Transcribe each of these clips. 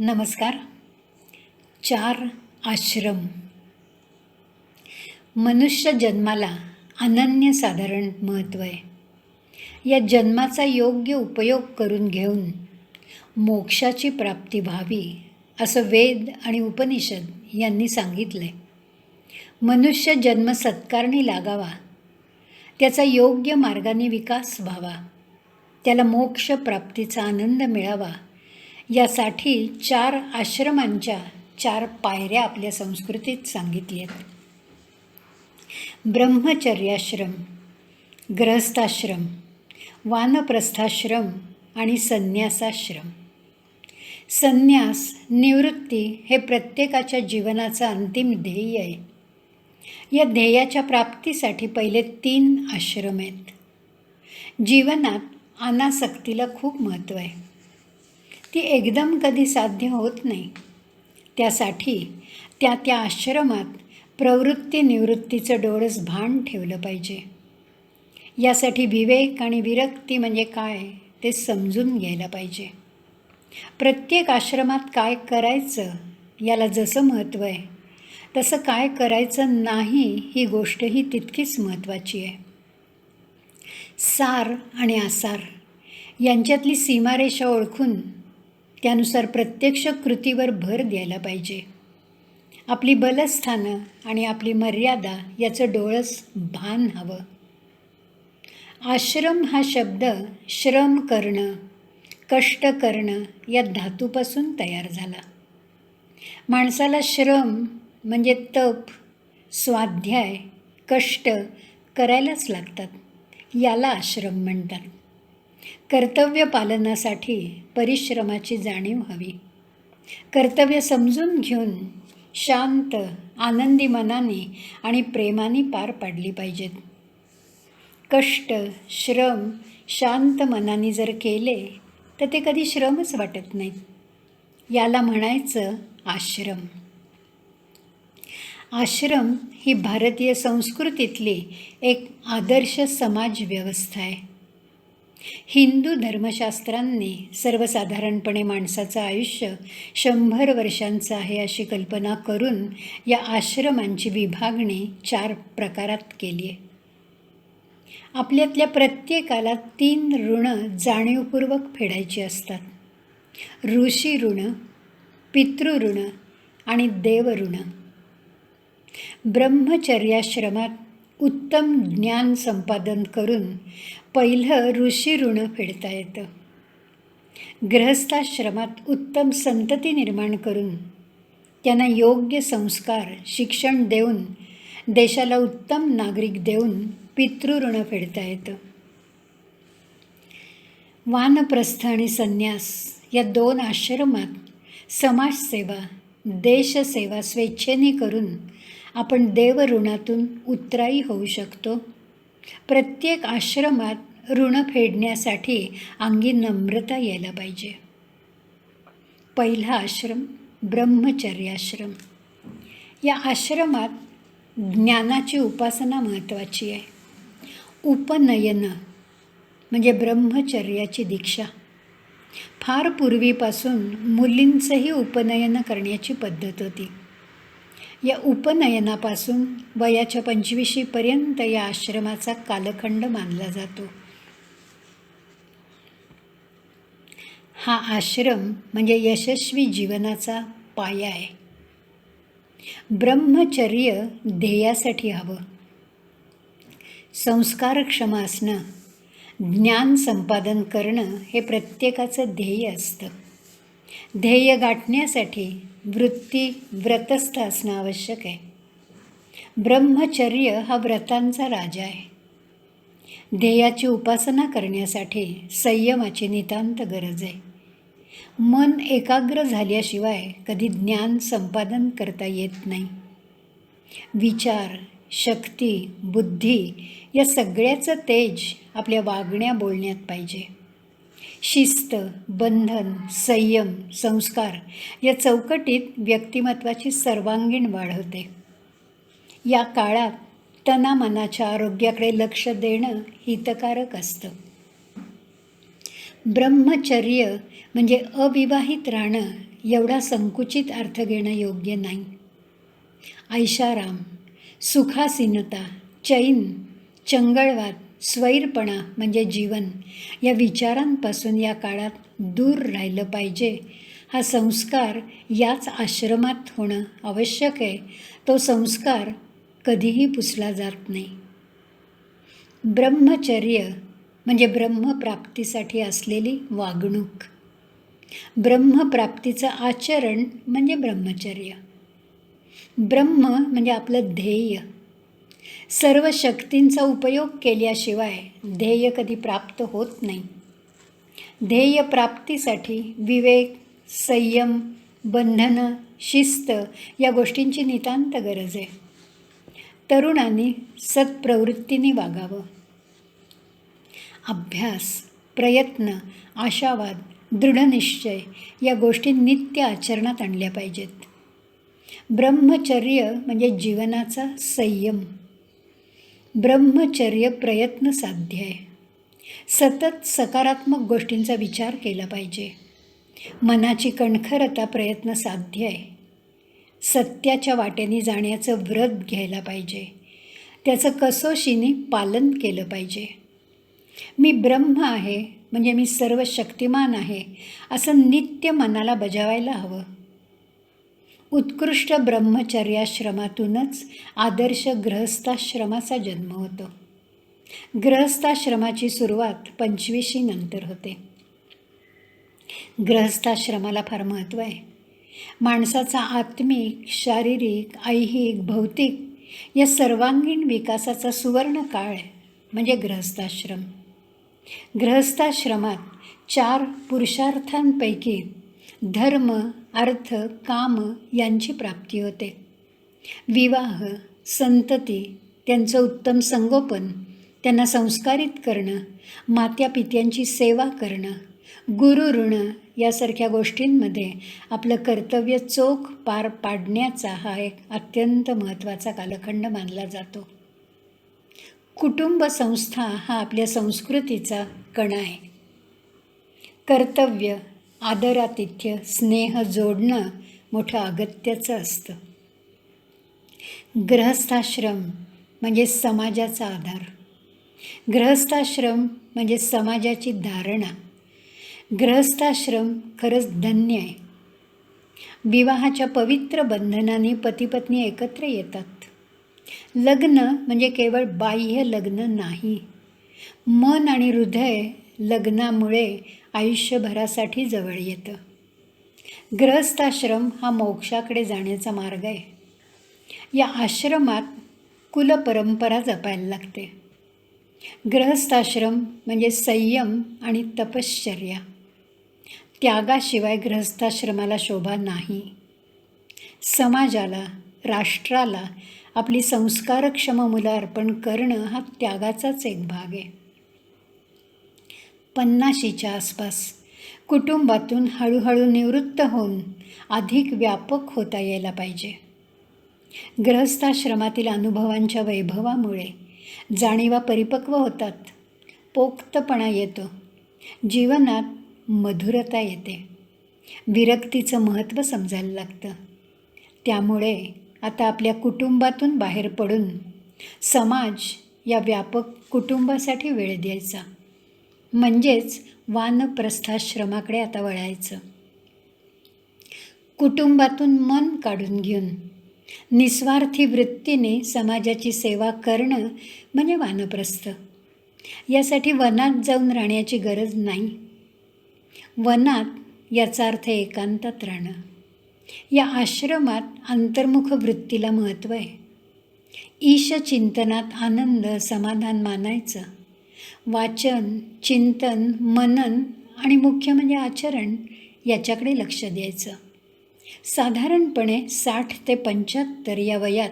नमस्कार. 4 आश्रम. मनुष्य जन्माला अनन्यसाधारण महत्त्व आहे. या जन्माचा योग्य उपयोग करून घेऊन मोक्षाची प्राप्ती व्हावी असं वेद आणि उपनिषद यांनी सांगितलं आहे. मनुष्य जन्म सत्कारणी लागावा, त्याचा योग्य मार्गाने विकास व्हावा, त्याला मोक्ष प्राप्तीचा आनंद मिळावा यासाठी 4 आश्रमांच्या 4 पायऱ्या आपल्या संस्कृतीत सांगितली आहेत. ब्रह्मचर्याश्रम, गृहस्थाश्रम, वानप्रस्थाश्रम आणि संन्यासाश्रम. संन्यास, निवृत्ती हे प्रत्येकाच्या जीवनाचं अंतिम ध्येय आहे. या ध्येयाच्या प्राप्तीसाठी पहिले 3 आश्रम आहेत. जीवनात अनासक्तीला खूप महत्त्व आहे. ती एकदम कधी साध्य होत नाही. त्यासाठी त्या आश्रमात प्रवृत्ती निवृत्तीचं डोळस भान ठेवलं पाहिजे. यासाठी विवेक आणि विरक्ती म्हणजे काय ते समजून घ्यायला पाहिजे. प्रत्येक आश्रमात काय करायचं याला जसं महत्त्व आहे तसं काय करायचं नाही ही गोष्टही तितकीच महत्त्वाची आहे. सार आणि आसार यांच्यातली सीमारेषा ओळखून त्यानुसार प्रत्यक्ष कृतीवर भर द्यायला पाहिजे. आपली बलस्थानं आणि आपली मर्यादा याचं डोळस भान हवं. आश्रम हा शब्द श्रम करणं, कष्ट करणं या धातूपासून तयार झाला. माणसाला श्रम म्हणजे तप, स्वाध्याय, कष्ट करायलाच लागतात. याला आश्रम म्हणतात. कर्तव्य पालनासाठी परिश्रमाची जाणीव हवी. कर्तव्य समजून घेऊन शांत, आनंदी मनाने आणि प्रेमाने पार पाडली पाहिजेत. कष्ट, श्रम शांत मनाने जर केले तर ते कधी श्रमच वाटत नाहीत. याला म्हणायचं आश्रम. आश्रम ही भारतीय संस्कृतीतली एक आदर्श समाज व्यवस्था आहे. हिंदू धर्मशास्त्रांनी सर्वसाधारणपणे माणसाचं आयुष्य 100 वर्षांचं आहे अशी कल्पना करून या आश्रमांची विभागणी 4 प्रकारात केली आहे. आपल्यातल्या प्रत्येकाला 3 ऋणं जाणीवपूर्वक फेडायची असतात. ऋषी ऋण, पितृऋण आणि देवऋण. ब्रह्मचर्याश्रमात उत्तम ज्ञान संपादन करून पहिलं ऋषी ऋण फेडता येतं. गृहस्थाश्रमात उत्तम संतती निर्माण करून त्यांना योग्य संस्कार, शिक्षण देऊन देशाला उत्तम नागरिक देऊन पितृऋण फेडता येतं. वानप्रस्थ आणि संन्यास या 2 आश्रमात समाजसेवा, देशसेवा स्वेच्छेने करून आपण देवऋणातून उत्तराई होऊ शकतो. प्रत्येक आश्रमात ऋण फेडण्यासाठी अंगी नम्रता यायला पाहिजे. पहिला आश्रम ब्रह्मचर्याश्रम. या आश्रमात ज्ञानाची उपासना महत्त्वाची आहे. उपनयन म्हणजे ब्रह्मचर्याची दीक्षा. फार पूर्वीपासून मुलींचंही उपनयन करण्याची पद्धत होती. या उपनयनापासून वयाच्या 25शीपर्यंत या आश्रमाचा कालखंड मानला जातो. हा आश्रम म्हणजे यशस्वी जीवनाचा पाया आहे. ब्रह्मचर्य ध्येयासाठी हवं. संस्कारक्षम असणं, ज्ञान संपादन करणं हे प्रत्येकाचं ध्येय असतं. ध्येय गाठण्यासाठी वृत्ती व्रतस्थ असणं आवश्यक आहे. ब्रह्मचर्य हा व्रतांचा राजा आहे. ध्येयाची उपासना करण्यासाठी संयमाची नितांत गरज आहे. मन एकाग्र झाल्याशिवाय कधी ज्ञान संपादन करता येत नाही. विचार, शक्ती, बुद्धी या सगळ्याचं तेज आपल्या वागण्या बोलण्यात पाहिजे. शिस्त, बंधन, संयम, संस्कार या चौकटीत व्यक्तिमत्वाची सर्वांगीण वाढ होते. या काळात तनामनाच्या आरोग्याकडे लक्ष देणं हितकारक असतं. ब्रह्मचर्य म्हणजे अविवाहित राहणं एवढा संकुचित अर्थ घेणं योग्य नाही. ऐशाराम, सुखासीनता, चैन, चंगळवाद, स्वैरपणा म्हणजे जीवन या विचारांपासून या काळात दूर राहिलं पाहिजे. हा संस्कार याच आश्रमात होणं आवश्यक आहे. तो संस्कार कधीही पुसला जात नाही. ब्रह्मचर्य म्हणजे ब्रह्मप्राप्तीसाठी असलेली वागणूक. ब्रह्मप्राप्तीचं आचरण म्हणजे ब्रह्मचर्य. ब्रह्म म्हणजे आपलं ध्येय. सर्व शक्तींचा उपयोग केल्याशिवाय ध्येय कधी प्राप्त होत नाही. ध्येय प्राप्तीसाठी विवेक, संयम, बंधनं, शिस्त या गोष्टींची नितांत गरज आहे. तरुणांनी सत्प्रवृत्तीने वागावं. अभ्यास, प्रयत्न, आशावाद, दृढनिश्चय या गोष्टी नित्य आचरणात आणल्या पाहिजेत. ब्रह्मचर्य म्हणजे जीवनाचा संयम. ब्रह्मचर्य प्रयत्न साध्य आहे. सतत सकारात्मक गोष्टींचा विचार केला पाहिजे. मनाची कणखरता प्रयत्न साध्य आहे. सत्याच्या वाटेने जाण्याचं व्रत घ्यायला पाहिजे. त्याचं कसोशीने पालन केलं पाहिजे. मी ब्रह्म आहे म्हणजे मी सर्व शक्तिमान आहे असं नित्य मनाला बजावायला हवं. उत्कृष्ट ब्रह्मचर्याश्रमातूनच आदर्श गृहस्थाश्रमाचा जन्म होतो. गृहस्थाश्रमाची सुरुवात 25 नंतर होते. गृहस्थाश्रमाला फार महत्त्व आहे. माणसाचा आत्मिक, शारीरिक, ऐहिक, भौतिक या सर्वांगीण विकासाचा सुवर्ण काळ म्हणजे गृहस्थाश्रम. गृहस्थाश्रमात 4 पुरुषार्थांपैकी धर्म, अर्थ, काम यांची प्राप्ती होते. विवाह, संतती, त्यांचं उत्तम संगोपन, त्यांना संस्कारित करणं, मात्यापित्यांची सेवा करणं, गुरुऋण यासारख्या गोष्टींमध्ये आपलं कर्तव्य चोख पार पाडण्याचा हा एक अत्यंत महत्त्वाचा कालखंड मानला जातो. कुटुंब संस्था हा आपल्या संस्कृतीचा कणा आहे. कर्तव्य, आदरातिथ्य, स्नेह जोडणं मोठं अगत्याचं असतं. गृहस्थाश्रम म्हणजे समाजाचा आधार. गृहस्थाश्रम म्हणजे समाजाची धारणा. गृहस्थाश्रम खरंच धन्य आहे. विवाहाच्या पवित्र बंधनाने पतिपत्नी एकत्र येतात. लग्न म्हणजे केवळ बाह्य लग्न नाही. मन आणि हृदय लग्नामुळे आयुष्यभरासाठी जवळ येतं. गृहस्थाश्रम हा मोक्षाकडे जाण्याचा मार्ग आहे. या आश्रमात कुलपरंपरा जपायला लागते. गृहस्थाश्रम म्हणजे संयम आणि तपश्चर्या. त्यागाशिवाय गृहस्थाश्रमाला शोभा नाही. समाजाला, राष्ट्राला आपली संस्कारक्षम मुलं अर्पण करणं हा त्यागाचाच एक भाग आहे. 50च्या आसपास कुटुंबातून हळूहळू निवृत्त होऊन अधिक व्यापक होता यायला पाहिजे. गृहस्थाश्रमातील अनुभवांच्या वैभवामुळे जाणीवा परिपक्व होतात. पोक्तपणा येतो. जीवनात मधुरता येते. विरक्तीचं महत्त्व समजायला लागतं. त्यामुळे आता आपल्या कुटुंबातून बाहेर पडून समाज या व्यापक कुटुंबासाठी वेळ द्यायचा. म्हणजेच वानप्रस्थाश्रमाकडे आता वळायचं. कुटुंबातून मन काढून घेऊन निस्वार्थी वृत्तीने समाजाची सेवा करणं म्हणजे वानप्रस्थ. यासाठी वनात जाऊन राहण्याची गरज नाही. वनात याचा अर्थ एकांतात राहणं. या आश्रमात अंतर्मुख वृत्तीला महत्त्व आहे. ईशचिंतनात आनंद, समाधान मानायचं. वाचन, चिंतन, मनन आणि मुख्य म्हणजे आचरण याच्याकडे लक्ष द्यायचं. साधारणपणे 60 ते 75 या वयात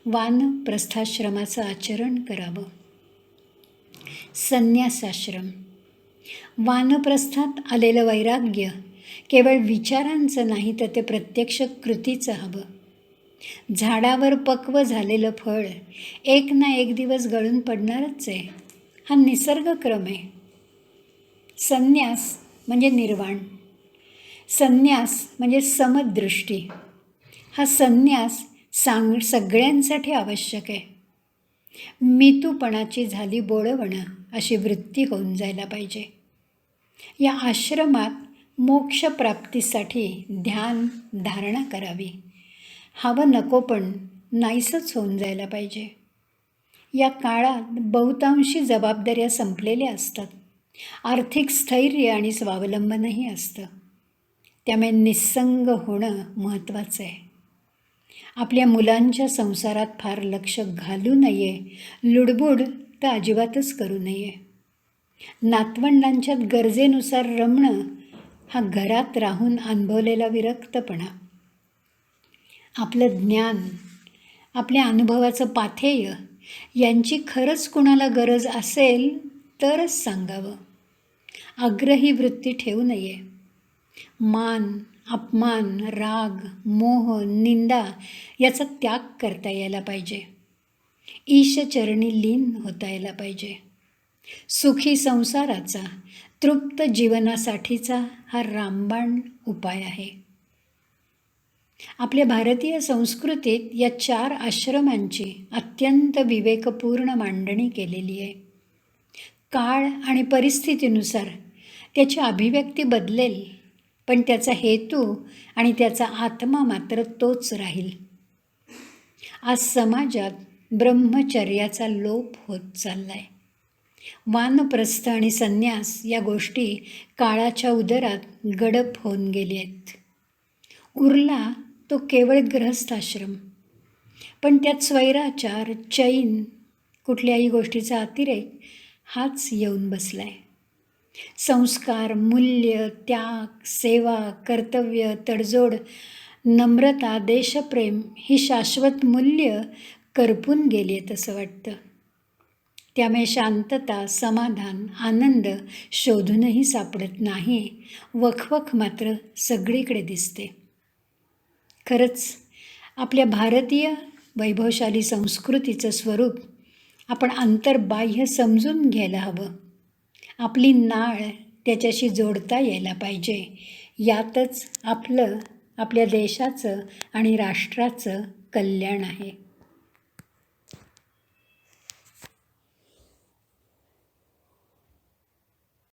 वानप्रस्थाश्रमाचं आचरण करावं. संन्यासाश्रम. वानप्रस्थात आलेलं वैराग्य केवळ विचारांचं नाही तर ते प्रत्यक्ष कृतीचं हवं. झाडावर पक्व झालेलं फळ एक ना एक दिवस गळून पडणारच आहे. हा निसर्गक्रम आहे. संन्यास म्हणजे निर्वाण. संन्यास म्हणजे समदृष्टी. हा संन्यास सगळ्यांसाठी आवश्यक आहे. मितूपणाची झाली बोळवणं अशी वृत्ती होऊन जायला पाहिजे. या आश्रमात मोक्षप्राप्तीसाठी ध्यान धारणा करावी. हवं नको पण नाहीसंच होऊन जायला पाहिजे. या काळात बहुतांशी जबाबदाऱ्या संपलेल्या असतात. आर्थिक स्थैर्य आणि स्वावलंबनही असतं. त्यामुळे निस्संग होणं महत्त्वाचं आहे. आपल्या मुलांच्या संसारात फार लक्ष घालू नये, लुडबुड तर अजिबातच करू नये. नातवंडांच्यात गरजेनुसार रमणं हा घरात राहून अनुभवलेला विरक्तपणा. आपलं ज्ञान, आपल्या अनुभवाचं पाथेय यांची खरंच कुणाला गरज असेल तरच सांगावं. आग्रही वृत्ती ठेवू नये. मान, अपमान, राग, मोह, निंदा याचा त्याग करता यायला पाहिजे. ईशचरणी लीन होता यायला पाहिजे. सुखी संसाराचा, तृप्त जीवनासाठीचा हा रामबाण उपाय आहे. आपल्या भारतीय संस्कृतीत या 4 आश्रमांची अत्यंत विवेकपूर्ण मांडणी केलेली आहे. काळ आणि परिस्थितीनुसार त्याची अभिव्यक्ती बदलेल, पण त्याचा हेतू आणि त्याचा आत्मा मात्र तोच राहील. आज समाजात ब्रह्मचर्याचा लोप होत चाललाय. वानप्रस्थ आणि संन्यास या गोष्टी काळाच्या उदरात गडप होऊन गेले आहेत. उरला तो केवळ ग्रहस्थाश्रम, पण त्यात स्वैराचार, चैन, कुठल्याही गोष्टीचा अतिरेक हाच येऊन बसलाय. संस्कार, मूल्य, त्याग, सेवा, कर्तव्य, तडजोड, नम्रता, देशप्रेम ही शाश्वत मूल्य करपून गेली आहेत असं वाटतं. त्यामुळे शांतता, समाधान, आनंद शोधूनही सापडत नाही. वखवख मात्र सगळीकडे दिसते. खरंच आपल्या भारतीय वैभवशाली संस्कृतीचं स्वरूप आपण अंतर्बाह्य समजून घ्यायला हवं. आपली नाळ त्याच्याशी जोडता यायला पाहिजे. यातच आपलं, आपल्या देशाचं आणि राष्ट्राचं कल्याण आहे.